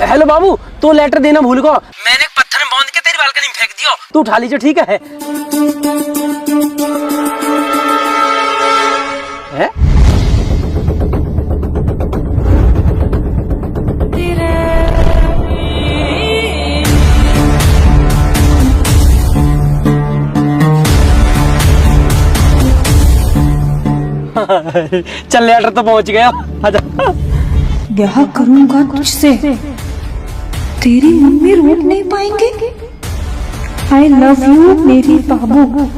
Hello बाबू, तो letter देना भूल गो। मैंने एक पत्थर में बांध के तेरी बालकनी में फेंक दिया, तू उठा लीजिए, ठीक है? है? चल लेटर तो पहुंच गया। आजा। ब्याह करूंगा तुझसे, तेरी मम्मी रोक नहीं पाएंगे। आई लव यू मेरी बाबू।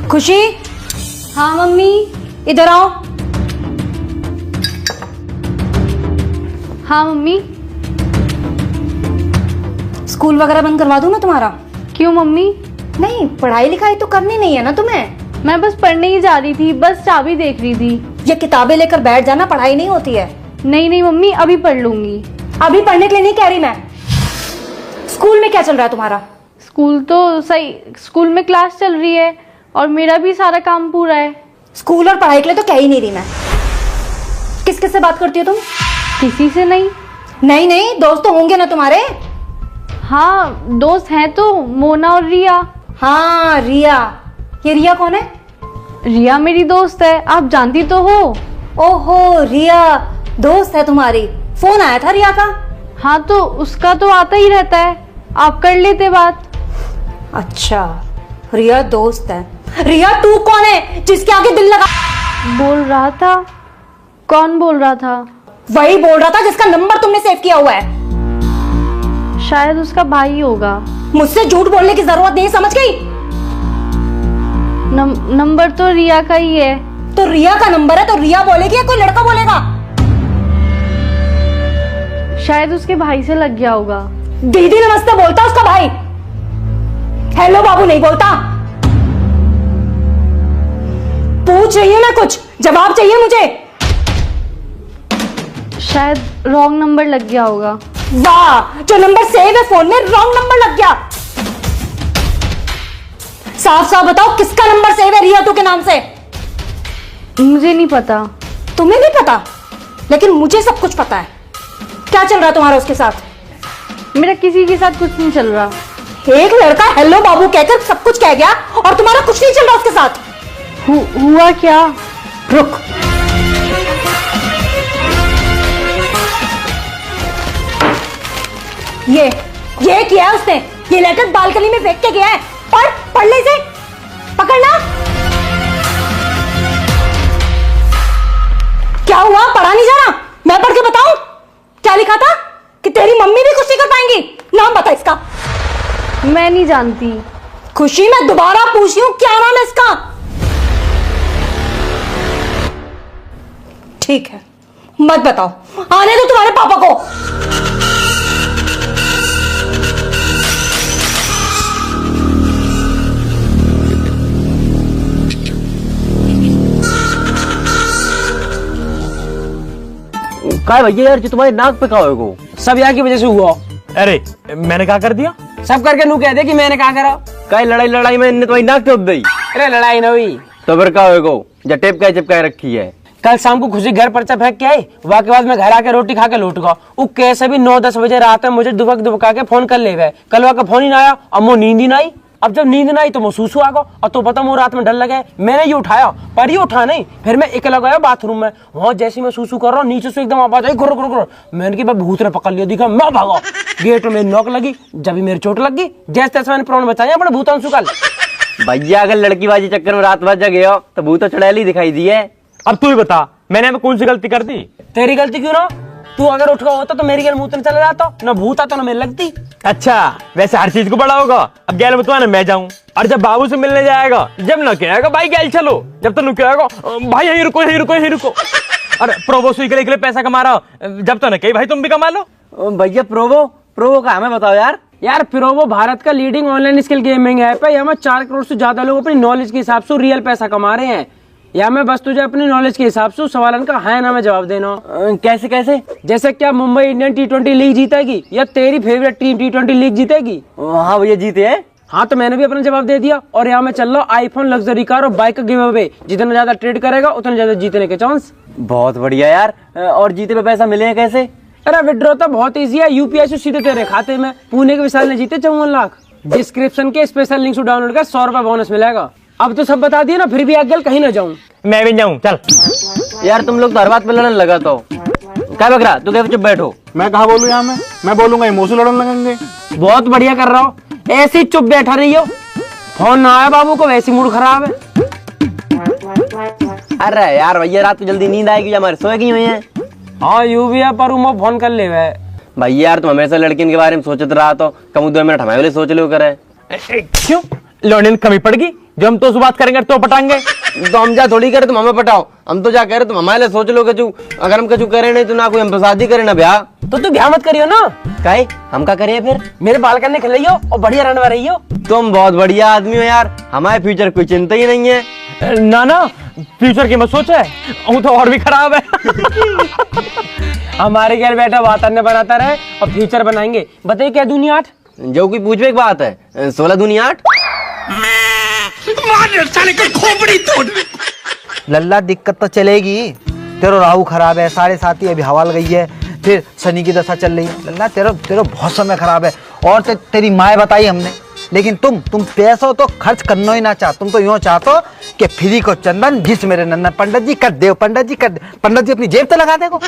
खुशी, हाँ मम्मी, इधर आओ। हाँ मम्मी। स्कूल वगैरह बंद करवा दूं मैं तुम्हारा? क्यों मम्मी? नहीं, पढ़ाई लिखाई तो करनी नहीं है ना तुम्हें? मैं बस पढ़ने ही जा रही थी, बस चाबी देख रही थी। ये किताबें लेकर बैठ जाना, पढ़ाई नहीं होती है। नहीं नहीं मम्मी, अभी पढ़ लूंगी। अभी पढ़ने के लिए नहीं कह रही मैं। स्कूल में क्या चल रहा है तुम्हारा? स्कूल तो सही, स्कूल में क्लास चल रही है और मेरा भी सारा काम पूरा है। स्कूल और पढ़ाई के लिए तो कह ही नहीं रही मैं। किस किस से बात करती हो तुम? किसी से नहीं। नहीं नहीं, दोस्त तो होंगे ना तुम्हारे? हाँ दोस्त हैं तो, मोना और रिया। हाँ रिया। ये रिया कौन है? रिया मेरी दोस्त है, आप जानती तो हो। ओहो, रिया दोस्त है तुम्हारी। फोन आया था रिया का? हाँ तो उसका तो आता ही रहता है, आप कर लेते बात। अच्छा, रिया दोस्त है। रिया तू कौन है जिसके आगे दिल लगा? बोल रहा था। कौन बोल रहा था? वही बोल रहा था जिसका नंबर तुमने सेव किया हुआ है। शायद उसका भाई होगा। मुझसे झूठ बोलने की जरूरत नहीं, समझ गई? नंबर तो रिया का ही है। तो रिया का नंबर है तो रिया बोलेगी या कोई लड़का बोलेगा? शायद उसके भाई से लग गया होगा। दीदी नमस्ते बोलता उसका भाई, हेलो बाबू नहीं बोलता। पूछ रही हूँ मैं कुछ, जवाब चाहिए मुझे। शायद रॉन्ग नंबर लग गया होगा। वाह, जो नंबर सेव है फोन में रॉन्ग नंबर लग गया। साफ साफ बताओ किसका नंबर सेव है रिया तू के नाम से? मुझे नहीं पता। तुम्हें नहीं पता? लेकिन मुझे सब कुछ पता है। क्या चल रहा है तुम्हारा उसके साथ? मेरा किसी के साथ कुछ नहीं चल रहा। एक लड़का हेलो बाबू कहकर सब कुछ कह गया और तुम्हारा कुछ नहीं चल रहा उसके साथ। हुआ क्या? रुक, ये किया है उसने। ये लेटर बालकनी में फेंक के गया है। पढ़ ले इसे, पकड़ना। क्या हुआ, पढ़ा नहीं जा रहा? मैं पढ़ के बताऊं क्या लिखा था? कि तेरी मम्मी भी कुछ नहीं कर पाएंगी। नाम बता इसका। मैं नहीं जानती। खुशी, मैं दोबारा पूछ रही हूं क्या नाम है इसका? ठीक है, मत बताओ, आने दो तुम्हारे पापा को। काय भैया यार, जो तुम्हारे नाक पे कहा हो सब यहाँ की वजह से हुआ। अरे मैंने क्या कर दिया? सब करके नू कह दे कि मैंने क्या करा। काय लड़ाई में इनने तुम्हारी नाक टोप दी। अरे लड़ाई ना हुई तो फिर क्या होगा? जब टेप का चिपकाए रखी है। कल शाम को खुशी घर पर्चा फेंक के आई, वहाँ के बाद मैं घर आके रोटी खा के लौट गया। वो कैसे भी 9-10 बजे रात में मुझे दुबका के फोन कर ले गए। कल वहाँ का फोन ही ना आया, अब वो नींद ही ना आई। अब जब नींद ना आई तो महसूस हुआ और तो पता वो रात में डर लगे। मैंने ये उठाया पर ये उठा नहीं। फिर मैं अकेला गया बाथरूम में, वहां जैसे मैं सूसू कर रहा हूँ नीचे से एकदम आवाज आई गुर गुर गुर। मैंने कि भूत ने पकड़ लिया, दिखा मैं भागा। गेट में नॉक लगी, जब मेरी चोट लग गई। जैसे तैसे मैंने प्राण बचाया अपने भूतांशु कल। भैया अगर लड़की बाजी चक्कर में रात भर जगे हो तो भूत चुड़ैल दिखाई दी है। अब तू ही बता, मैंने अब कौन सी गलती कर दी? तेरी गलती क्यों ना? तू अगर उठ गया होता तो मेरी गैल मुंह चला जाता, ना भूत आता ना मेरे लगती। अच्छा, वैसे हर चीज को बड़ा होगा। अब गैल में तो ना मैं जाऊं, और जब बाबू से मिलने जाएगा, जब न कहेगा भाई गैल चलो, जब तो कहेगा भाई यहीं रुको यहीं रुको यहीं रुको। अरे प्रोवो सुई के लिए पैसा कमा रहा, जब तो न कही भाई तुम भी कमा लो। भैया प्रोवो का हमें बताओ यार। यार प्रोवो भारत का leading online skill gaming app है। यहाँ 4 करोड़ से ज्यादा लोग अपनी नॉलेज के हिसाब से रियल पैसा कमा रहे हैं। या मैं बस तुझे अपनी नॉलेज के हिसाब से सवालन का हाँ ना में जवाब देना। कैसे कैसे? जैसे क्या मुंबई इंडियन T20 लीग जीतेगी या तेरी फेवरेट टीम T20 लीग जीतेगी? हाँ भैया जीते हैं। हाँ तो मैंने भी अपना जवाब दे दिया। और यहाँ मैं चल रहा हूँ आईफोन लग्जरी कार और बाइक का गिव अवे। जितना ज्यादा ट्रेड करेगा उतना ज्यादा जीतने के चांस। बहुत बढ़िया यार। और जीते पे पैसा मिले हैं कैसे? अरे विड्रॉ तो बहुत इजी है, यूपीआई से सीधे तेरे खाते में। पुणे के विशाल ने जीते 54 लाख। डिस्क्रिप्शन के स्पेशल लिंक से डाउनलोड कर 100 रुपए बोनस मिलेगा। अब तो सब बता दिया ना, फिर भी आगे कहीं ना जाऊं। मैं भी जाऊं चल। यार तुम लोग तो हर बात पे लड़ने लगा तो क्या बकरा, तू क्या चुप बैठो। मैं कहा बोलूं यहाँ में? मैं बोलूंगा इमोशन लड़ने लगेंगे। बहुत बढ़िया कर रहा हो, ऐसे ही चुप बैठा रही हो। फोन ना आया बाबू को, वैसे मूड खराब है। अरे यार भैया रात को जल्दी नींद आएगी, हमारे सोए की हुई है। हाँ यू भी है, पर वो फोन कर ले वे। भैया यार तुम हमेशा लड़कियों के बारे में सोचते रहा तो कम 2 मिनट हमारे लिए सोच लो करे। क्यों लौंडे ने कमी पड़ गई? जो हम तो उस बात करेंगे तो पटाएंगे। तो हम जा थोड़ी करे तुम हमें पटाओ, हम तो जा कह रहे तुम हमारे लिए सोच लो कचू। अगर हम कचू करे नहीं तो ना कोई हम शादी करे ना ब्याह। तो तू ब्याह मत करियो ना। काहे हम का करिए फिर? मेरे बाल करने खिलाइयो और बढ़िया रहने रही हो। तुम बहुत बढ़िया आदमी हो यार, हमारे फ्यूचर कोई चिंता ही नहीं है। ना ना फ्यूचर की मत सोचे, वो तो और भी खराब है। हमारे घर बैठा वातावरण बनाता रहे और फ्यूचर बनाएंगे। बताइए क्या दुनिया 8? जो कोई पूछवे एक बात है, 16 दुनिया 8। लल्ला दिक्कत तो चलेगी। तेरा राहु खराब है, 7.5 अभी हवा लग गई है, फिर शनि की दशा चल रही है। लल्ला तेरा बहुत समय खराब है। और तेरी माँ बताई हमने, लेकिन तुम पैसा तो खर्च करना ही ना चाह। तुम तो यूँ चाहते कि फ्री को चंदन जिस मेरे नंदन। पंडित जी कर दे, पंडित जी कर दे। पंडित जी अपनी जेब तो लगा देगो।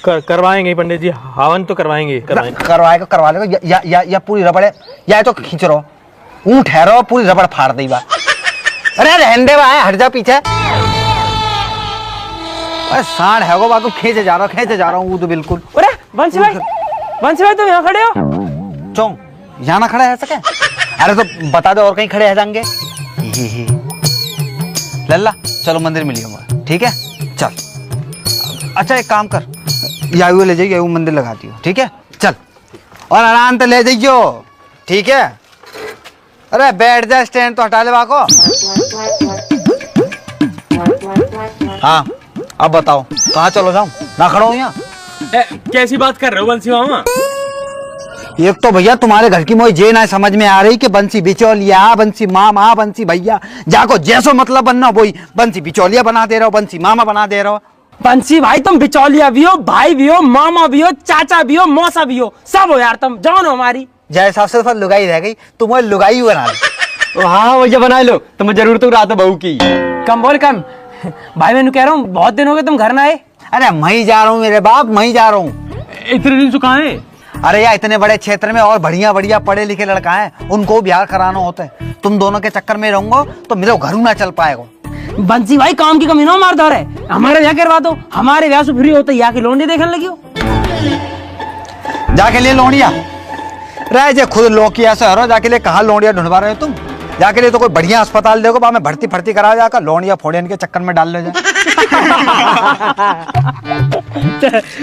करवाएंगे पंडित जी, हवन तो करवाएंगे। करवा लेगा या पूरी रबड़ है, या तो खींच रहो ऊँट ठहरो पूरी रबड़ फाड़ दी बात। अरे रहने दे भाई, हट जा पीछे। अरे सांड है वो बात, खींचे जा रहा हूँ तो बिल्कुल। अरे वंशी भाई तुम यहाँ खड़े हो? चौं यहाँ ना खड़ा है सके? अरे तो बता दो और कहीं खड़े है जाएंगे। लल्ला चलो मंदिर मिलिए, ठीक है चल। अच्छा एक काम कर, यायू ले जाइए, मंदिर लगा दियो, ठीक है चल। और आराम से ले जाइयो, ठीक है। अरे बैठ जा, स्टैंड तो हटा ले बाको। हाँ अब बताओ कहाँ चलो जाऊं? ना खड़ा हूँ यहाँ। कैसी बात कर रहे हो बंसी मामा? एक तो भैया तुम्हारे घर की मोई जे ना समझ में आ रही कि बंसी बिचौलिया, बंसी मामा, बंसी भैया, जाको जैसो मतलब बनना वही बंसी बिचौलिया बना दे रहे हो, बंसी मामा बना दे रहे हो। बंसी भाई तुम बिचौलिया भी हो, भाई भी हो, मामा भी हो, चाचा भी हो, मौसा भी हो, सब हो यार। तुम जान हो हमारी। जय हिसाब से तो लुगाई रह गई, तुम वो लुगाई बना लो। हाँ भैया बना लो, तो मैं जरूर तो रहा था बहू की। कम बोल कम। भाई मैं कह रहा हूँ बहुत दिन हो गए तुम घर ना आए। अरे मैं जा रहा हूँ मेरे बाप, मैं जा रहा हूँ। इतने दिन से कहाँ है? अरे यार इतने बड़े क्षेत्र में और बढ़िया बढ़िया पढ़े लिखे लड़का है, उनको बिहार कराना होता है। तुम दोनों के चक्कर में रहूंगा तो मेरे घर ना चल पाएगा। बंसी भाई काम की कमी ना मार दो रे, हमारे यहाँ करवा दो। हमारे ब्याह से फ्री होते यहाँ की लोंडी देखने लगी हो। जाके लिए लोंडिया रह जे खुद लोकिया से हरो, जाके लिए कहाँ लोंडिया ढूंढवा रहे हो तुम? जाके लिए तो कोई बढ़िया अस्पताल देखो, बाद में भर्ती फर्ती करा जाकर लोंडिया फोड़ियन के चक्कर में डाल ले जाए।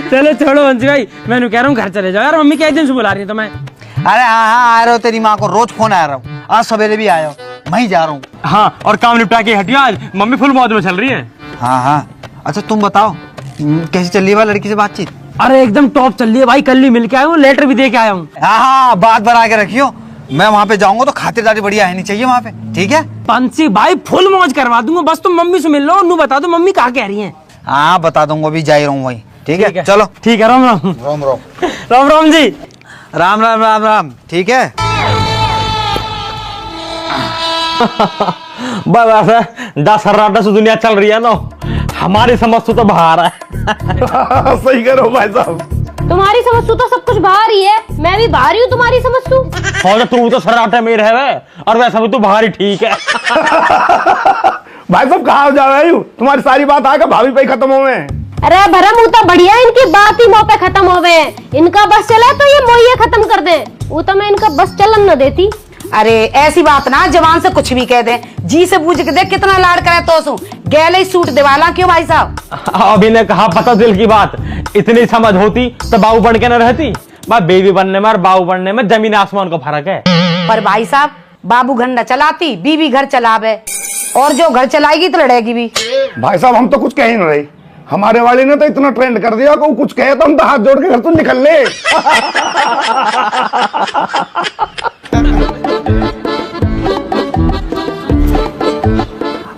चलो छोड़ो बंसी भाई, मैं कह रहा हूँ घर चले जाओ यार। मम्मी क्या दिन से बुला रही है तुम्हें? अरे हाँ आ रहे हो, तेरी माँ को रोज फोन आ रहा हूँ, आज सवेरे भी आया हो, मैं जा रहा हूँ। हाँ और काम निपटा के हटियो, आज मम्मी फुल मौज में चल रही है। हाँ अच्छा तुम बताओ कैसी चल रही है लड़की से बातचीत? अरे एकदम टॉप चल रही है भाई, कल ही मिल के आया हूँ, लेटर भी दे के आया हूँ। हाँ बात बना के रखियो, मैं वहाँ पे जाऊंगा तो खातिरदारी बढ़िया है नहीं चाहिए वहाँ पे, ठीक है? बंसी भाई फुल मौज करवा दूंगा, बस तुम मम्मी से मिल लो, नू बता दो मम्मी कहाँ कह रही है। हाँ बता दूंगा, अभी जा ही रहा हूँ वही, ठीक है चलो। ठीक है, राम राम। राम राम राम राम जी। राम राम राम राम, ठीक है। बस 10 राटा से दुनिया चल रही है ना, हमारी समझ तो बाहर है। सही करो भाई साहब। तुम्हारी समझ तो सब कुछ बाहर ही है, मैं भी बाहर ही हूँ तुम्हारी समझ तू। और तू तो सराटे में रहे और वैसा भी तू बाहर ही ठीक है। भाई साहब कहाँ जा रहे हो? तुम्हारी सारी बात आकर भाभी पे खत्म हो गए। अरे भरम वो तो बढ़िया, इनकी बात ही मुंह पे खत्म हो गए। इनका बस चला तो ये मोहिए खत्म कर दे, वो तो मैं इनका बस चलन न देती। अरे ऐसी बात ना जवान से कुछ भी कह दे, जी से पूछ के देख कितना लाड़ करे तो सू गैले सूट दिवाला क्यों भाई साहब? अभी ने कहा पता दिल की बात, इतनी समझ होती तो बाबू बन के न रहती। बेबी बनने में और बाबू बनने में जमीन आसमान का फर्क है। पर भाई साहब बाबू घंटा चलाती, बीवी घर चलावे। और जो घर चलाएगी तो लड़ेगी भी। भाई साहब हम तो कुछ कह ही नहीं रहे, हमारे वाले ने तो इतना ट्रेंड कर दिया कि वो कुछ कहे तो हम तो हाथ जोड़ के घर तो निकल ले।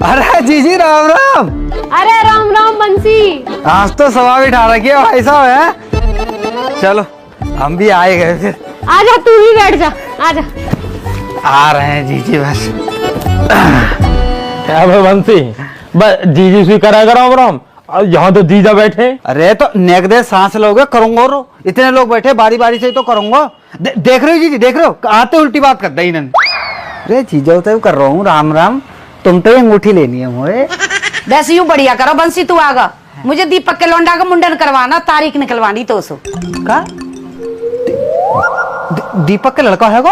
अरे जीजी राम राम। अरे राम राम बंसी। आज तो सवा बिठा रखी है भाई साहब है। चलो हम भी आए गए फिर। आजा तू भी बैठ जा, आजा। आ रहे हैं जीजी बस। क्या भाई बंसी, बस जीजी स्वीकार करो राम, और यहाँ तो जीजा बैठे। अरे तो नेक दे सांस लोगे करूंगा, रो इतने लोग बैठे बारी बारी से ही तो करूंगा। देख रहे हो जीजी, देख रहे हो आते उल्टी बात कर दी इन्होंने। अरे जीजा तो कर रहा हूँ राम राम, तुम तो ये अंगूठी लेनी है मोए। वैसे यूं बढ़िया करो बंसी, तू आगा मुझे दीपक के लौंडा का मुंडन करवाना, तारीख निकलवानी तो सो का दीपक का लड़का है वो?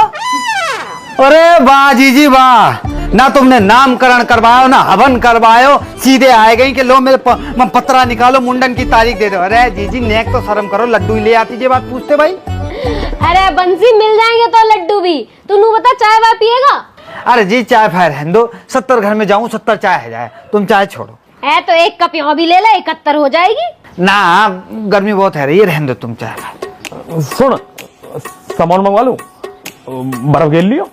अरे वाह जीजी वाह, ना तुमने नामकरण करवायो ना हवन करवायो, सीधे आए गई कि लो मेरे पत्रा निकालो मुंडन की तारीख दे दो। अरे जीजी नेक तो शर्म करो, लड्डू ही ले आती जे बात पूछते भाई। अरे बंसी मिल जाएंगे तो लड्डू भी, तू बता चाय वाय पिएगा? अरे जी चाय फाय रहने दो, 70 घर में जाऊं 70 चाय है जाए, तुम चाय छोड़ो। है तो एक कप यहाँ भी ले ले, 71 हो जाएगी। ना गर्मी बहुत है रही, रहने दो तुम चाय। सुन सामान मंगवा लूं, बर्फ घेर लियो।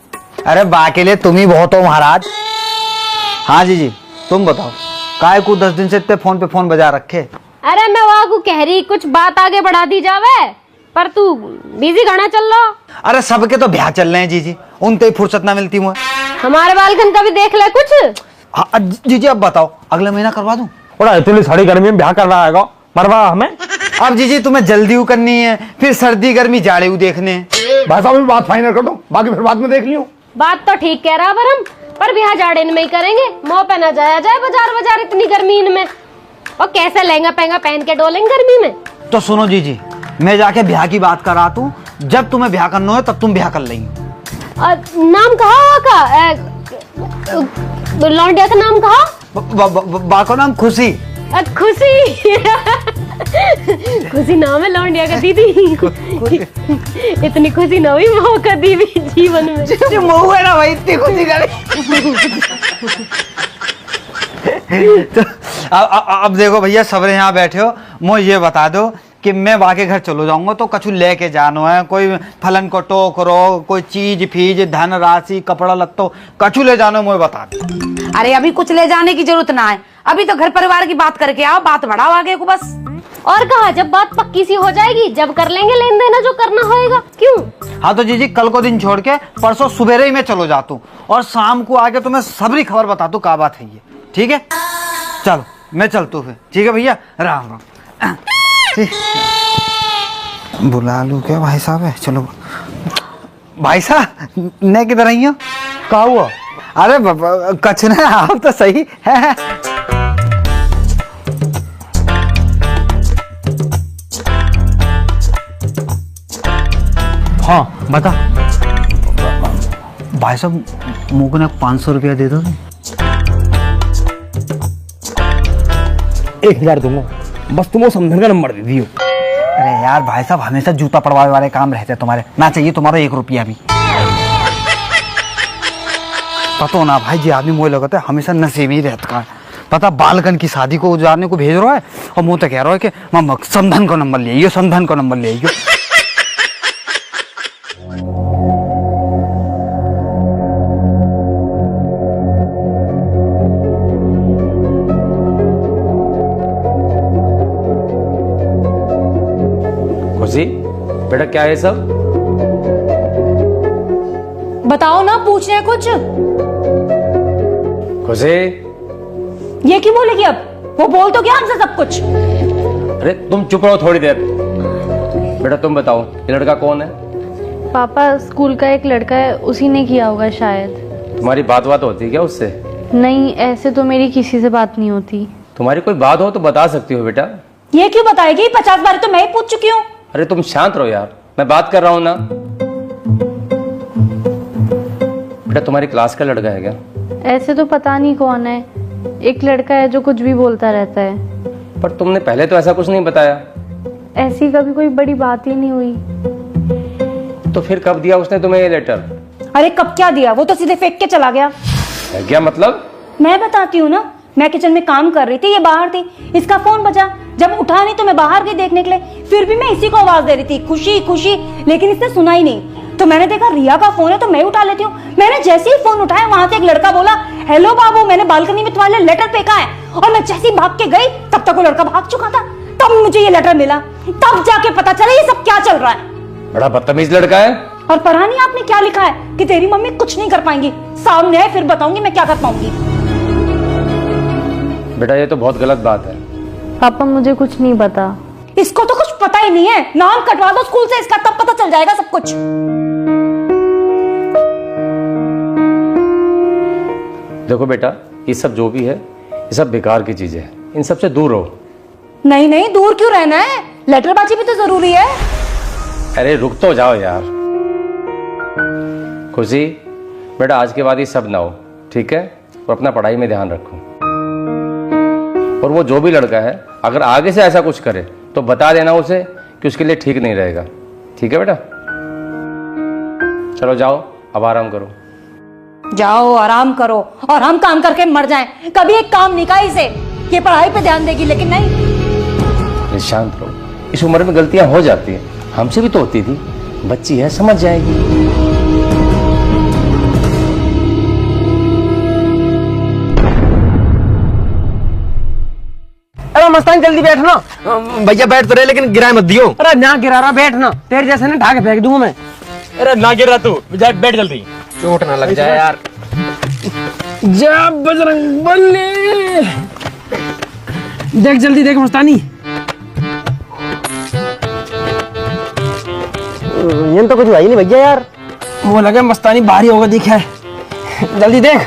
अरे बा के लिए तुम ही बहुत हो महाराज। हाँ जीजी तुम बताओ, काय को 10 दिन से इतने फोन पे फोन बजा रखे। अरे मैं वहाँ को कह रही कुछ बात आगे बढ़ा दी जावे, पर तू बिजी घना चल रहा। अरे सबके तो ब्याह चल रहे हैं जीजी, उनते ही फुर्सत ना मिलती मुझे। हमारे बालकन का भी देख ले कुछ। हाँ जीजी अब बताओ, अगले महीना करवा दूं? और इतनी सारी गर्मी में ब्याह कर रहा है मरवा हमें। अब जीजी तुम्हें जल्दी करनी है, फिर सर्दी गर्मी जाड़े देखने हैं। भाई साहब बात फाइनल कर दो, बाकी फिर बाद में देख लियो। बात तो ठीक कह रहा बरम, पर ब्याह जाड़े में ही करेंगे, मुंह पे ना जाया जाए बाजार बाजार इतनी गर्मी में। और कैसे लहंगा पहंगा पहन के डोलेंगे गर्मी में। तो सुनो जीजी, मैं जाके ब्याह की बात करा तू, जब तुम्हें ब्याह करना है तब तुम ब्याह कर लेंगे। नाम कहा का? लौंडिया का नाम कहा? बा का नाम खुशी। खुशी। खुशी नाम है लौंडिया का दीदी। इतनी खुशी ना हुई मौका दी भी जीवन में। मऊ है ना भाई, इतनी खुशी करे। तो अब देखो भैया सबरे यहाँ बैठे हो, मुझे ये बता दो कि मैं वाके घर चलो जाऊंगा तो कछु लेके जानो है, कोई फलन को टोकरो, कोई चीज फीज धन राशि कपड़ा लत्तो कछु ले जानो, मुझे बता दो। अरे अभी कुछ ले जाने की जरूरत ना है, अभी तो घर परिवार की बात करके आओ, बात बढ़ाओ आगे को बस। और कहा जब बात पक्की सी हो जाएगी जब कर लेंगे लेन देना जो करना होएगा। क्यों? हाँ तो जीजी कल को दिन छोड़ के परसों सुबह ही मैं चलो जाता हूँ, और शाम को आके तुम्हें सबरी खबर बता दू क्या बात है ये, ठीक है? चलो मैं चलता हूँ फिर, ठीक है भैया, राम राम। बुला लूं क्या भाई साहब है? चलो भाई साहब ने किधर आई हो? क्या हुआ? अरे कछ ना, आप तो सही है। हाँ बता। भाई साहब मुझे ना 500 रुपया दे दो। 1000 दूंगा, बस तुम वो समझन का नंबर दे दियो। अरे यार भाई साहब हमेशा जूता पड़वाने वाले काम रहते हैं तुम्हारे, ना चाहिए तुम्हारा 1 रुपया भी। पता ना भाई जी आदमी मोह लगता है हमेशा नशे में ही रहता है। पता बालकन की शादी को उजारने को भेज रहा है और मुँह तो कह रहा है कि मामा समधन का नंबर ले आइयो, समधन का नंबर ले आइयो। खुशी बेटा क्या है सब? बताओ ना, पूछ रहे कुछ। खुशी ये क्यों बोलेगी अब? वो बोल तो क्या हमसे सब कुछ। अरे तुम चुप रहो थोड़ी देर। बेटा तुम बताओ ये लड़का कौन है? पापा स्कूल का एक लड़का है, उसी ने किया होगा शायद। तुम्हारी बात होती है क्या उससे? नहीं, ऐसे तो मेरी किसी से बात नहीं होती। तुम्हारी कोई बात हो तो बता सकती हो बेटा। ये क्यों बताएगी? 50 बार तो मैं ही पूछ चुकी हूँ। अरे तुम शांत रहो यार, मैं बात कर रहा हूँ ना। बेटा तुम्हारी क्लास का लड़का है क्या? ऐसे तो पता नहीं कौन है, एक लड़का है जो कुछ भी बोलता रहता है। पर तुमने पहले तो ऐसा कुछ नहीं बताया। ऐसी कभी कोई बड़ी बात ही नहीं हुई। तो फिर कब दिया उसने तुम्हें ये लेटर? अरे कब क्या दिया, वो तो सीधे फेंक के चला गया। है क्या मतलब? मैं बताती हूँ ना, मैं किचन में काम कर रही थी, ये बाहर थी, इसका फोन बजा, जब उठा नहीं तो मैं बाहर गई देखने के लिए, फिर भी मैं इसी को आवाज दे रही थी, खुशी खुशी, लेकिन इसने सुना ही नहीं। तो मैंने देखा रिया का फोन है तो मैं उठा लेती हूँ। मैंने जैसे ही फोन उठाया वहां से एक लड़का बोला, हेलो बाबू, मैंने बालकनी में तुम्हारे लिए लेटर फेंका है। और मैं जैसे ही भाग के गई तब तक वो लड़का भाग चुका था। तब मुझे ये लेटर मिला, तब जाके पता चला ये सब क्या चल रहा है। बड़ा बदतमीज लड़का है। और पढ़ा नहीं आपने क्या लिखा है कि तेरी मम्मी कुछ नहीं कर पाएंगी, सामने है फिर बताऊंगी मैं क्या कर पाऊंगी। बेटा ये तो बहुत गलत बात है। पापा मुझे कुछ नहीं पता। इसको तो कुछ पता ही नहीं है, नाम कटवा दो स्कूल से इसका, तब पता चल जाएगा सब कुछ। देखो बेटा, ये सब जो भी है ये सब बेकार की चीजें हैं, इन सब से दूर रहो। नहीं नहीं, दूर क्यों रहना है, लेटरबाजी भी तो जरूरी है। अरे रुक तो जाओ यार। खुशी बेटा, आज के बाद ये सब ना हो, ठीक है? और अपना पढ़ाई में ध्यान रखो। और वो जो भी लड़का है अगर आगे से ऐसा कुछ करे तो बता देना उसे कि उसके लिए ठीक नहीं रहेगा, ठीक है बेटा? चलो जाओ, अब आराम करो। जाओ आराम करो और हम काम करके मर जाएं। कभी एक काम नहीं कहा इसे, ये पढ़ाई पे ध्यान देगी, लेकिन नहीं। शांत रहो, इस उम्र में गलतियां हो जाती हैं, हमसे भी तो होती थी। बच्ची है, समझ जाएगी। अरे मस्तान जल्दी बैठ ना। भैया बैठ तो रहे लेकिन गिराए मत दियो। अरे ना गिरा रहा, बैठ ना, तेरे जैसे ना ढाके फेंक दूंगा मैं। अरे ना गिर रहा तू, जा बैठ जल्दी। चोट ना लग जाए यार। जा बजरंग बली, देख जल्दी देख मस्तानी। ये तो कुछ हुआ ही नहीं भैया यार। वो लगे मस्तानी भारी होगा, दिखा है, जल्दी देख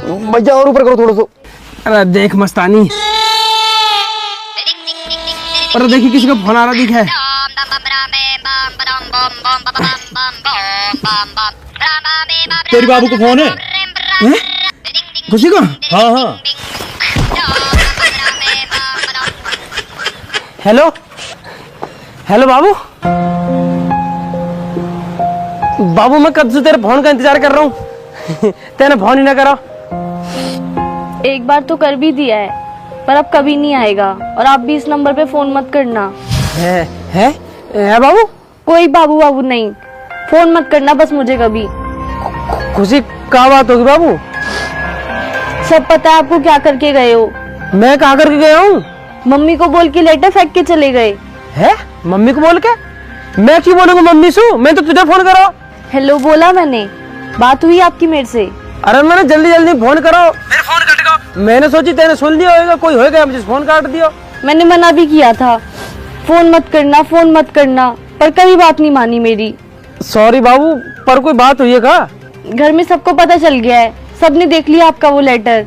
भैया, और ऊपर करो थोड़ा सा। अरे देख मस्तानी, अरे देखिए किसी का फोन आ रहा दिखा है। तेरी बाबू को फोन है? खुशी को? हाँ हाँ। हेलो हेलो बाबू। बाबू मैं कब से तेरे फोन का इंतजार कर रहा हूँ, तेने फोन ही ना करा। एक बार तो कर भी दिया है, पर अब कभी नहीं आएगा। और आप भी इस नंबर पे फोन मत करना। है बाबू? कोई बाबू बाबू नहीं, फोन मत करना बस मुझे कभी। खुशी क्या बात होगी बाबू? सब पता है आपको क्या करके गए हो। मैं कहाँ करके गया हूँ? मम्मी को बोल के लेटर फेंक के चले गए। है? मम्मी को बोल के? मैं क्यों बोलूंगा मम्मी से? मैं तो तुझे फोन करा। हेलो बोला मैंने, बात हुई आपकी मेरे से। अरे मैंने जल्दी जल्दी फोन करो, मेरा फोन कट गया। मैंने सोची तेने सुन लिया होगा, कोई होगा मुझे फोन काट दिया। मैंने मना भी किया था, फोन मत करना फोन मत करना, पर कभी बात नहीं मानी मेरी। सॉरी बाबू, पर कोई बात हुई है क्या? घर में सबको पता चल गया है, सबने देख लिया आपका वो लेटर।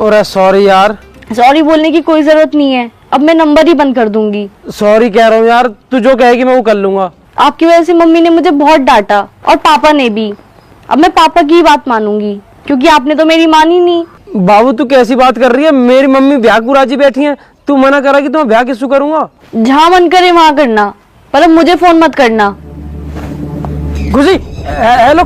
अरे सॉरी यार। सॉरी बोलने की कोई जरूरत नहीं है, अब मैं नंबर ही बंद कर दूंगी। सॉरी कह रहा हूँ यार, तू जो कहेगी मैं वो कर लूंगा। आपकी वजह से मम्मी ने मुझे बहुत डांटा और पापा ने भी। अब मैं पापा की ही बात मानूंगी, क्योंकि आपने तो मेरी मानी नहीं। बाबू तू कैसी बात कर रही है? मेरी मम्मी ब्याह को राजी बैठी है, तू मना करा कि तो मैं ब्याह किससे करूंगा? जहाँ मन करे वहाँ करना, पर अब मुझे फोन मत करना। खुशी हेलो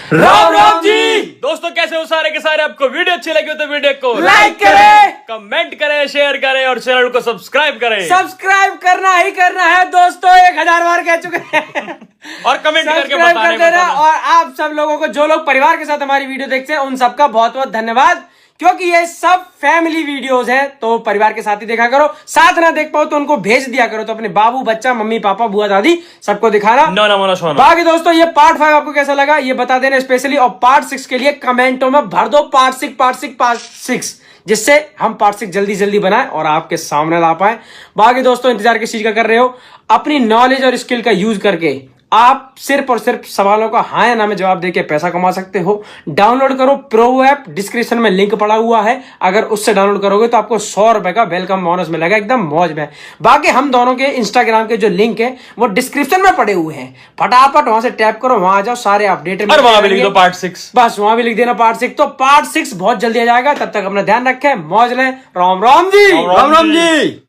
राम राम जी दोस्तों, कैसे हो सारे के सारे? आपको वीडियो अच्छी लगी हो तो वीडियो को लाइक करें, कमेंट करें, शेयर करें और चैनल को सब्सक्राइब करें। सब्सक्राइब करना ही करना है दोस्तों, 1000 बार कह चुके हैं। और कमेंट करके सब्सक्राइब कर बताने देना। और आप सब लोगों को, जो लोग परिवार के साथ हमारी वीडियो देखते हैं, उन सबका बहुत बहुत धन्यवाद, क्योंकि ये सब फैमिली वीडियोस हैं, तो परिवार के साथ ही देखा करो। साथ ना देख पाओ तो उनको भेज दिया करो, तो अपने बाबू बच्चा मम्मी पापा बुआ दादी सबको दिखाना। ना मोना सोना। बाकी दोस्तों ये पार्ट 5 आपको कैसा लगा ये बता देना स्पेशली, और पार्ट 6 के लिए कमेंटों में भर दो पार्ट 6, जिससे हम पार्ट 6 जल्दी जल्दी बनाएं और आपके सामने ला पाए। बाकी दोस्तों इंतजार किस चीज का कर रहे हो? अपनी नॉलेज और स्किल का यूज करके आप सिर्फ और सिर्फ सवालों का हाँ या ना में जवाब देके पैसा कमा सकते हो। डाउनलोड करो प्रो ऐप, डिस्क्रिप्शन में लिंक पड़ा हुआ है। अगर उससे डाउनलोड करोगे तो आपको 100 रुपए का वेलकम बोनस मिलेगा, एकदम मौज में। बाकी हम दोनों के इंस्टाग्राम के जो लिंक है वो डिस्क्रिप्शन में पड़े हुए हैं, फटाफट वहां से टैप करो, वहां आ जाओ, सारे अपडेट। वहां भी लिख दो पार्ट 6, बस वहां भी लिख देना पार्ट 6। तो पार्ट 6 बहुत जल्दी आ जाएगा, तब तक अपना ध्यान रखें, मौज लें। राम राम जी। राम राम जी।